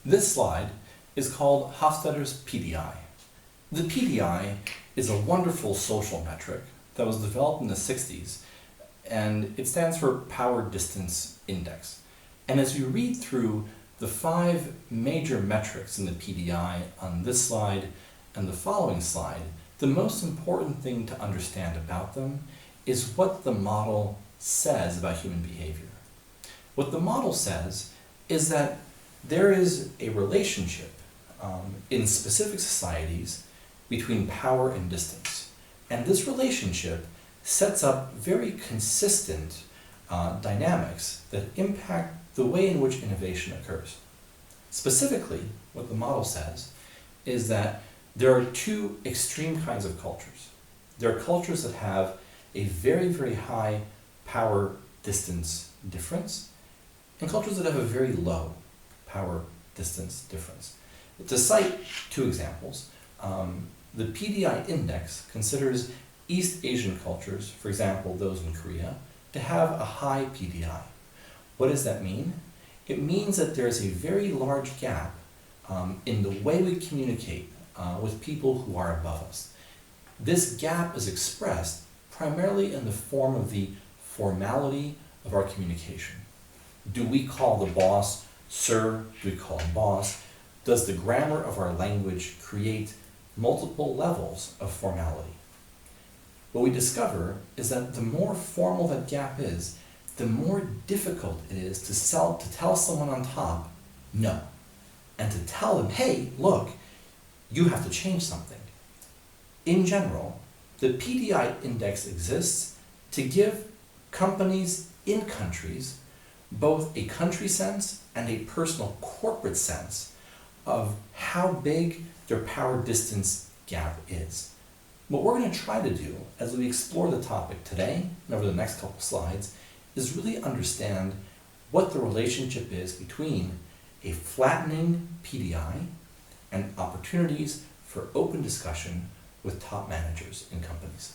This slide is called Hofstadter's PDI. The PDI is a wonderful social metric that was developed in the 60s, and it stands for Power Distance Index. And as you read through the 5 major metrics in the PDI on this slide and the following slide, the most important thing to understand about them is what the model says about human behavior. What the model says is that there is a relationship in specific societies between power and distance. And this relationship sets up very consistent dynamics that impact the way in which innovation occurs. Specifically, what the model says is that there are 2 extreme kinds of cultures. There are cultures that have a very, very high power distance difference, and cultures that have a very low power distance difference. To cite 2 examples, the PDI index considers East Asian cultures, for example those in Korea, to have a high PDI. What does that mean? It means that there's a very large gap in the way we communicate with people who are above us. This gap is expressed primarily in the form of the formality of our communication. Do we call the boss sir? Do we call him boss? Does the grammar of our language create multiple levels of formality? What we discover is that the more formal that gap is, the more difficult it is to tell someone on top no, and to tell them, hey, look, you have to change something. In general, the PDI index exists to give companies in countries both a country sense and a personal corporate sense of how big their power distance gap is. What we're going to try to do as we explore the topic today and over the next couple slides is really understand what the relationship is between a flattening PDI and opportunities for open discussion with top managers in companies.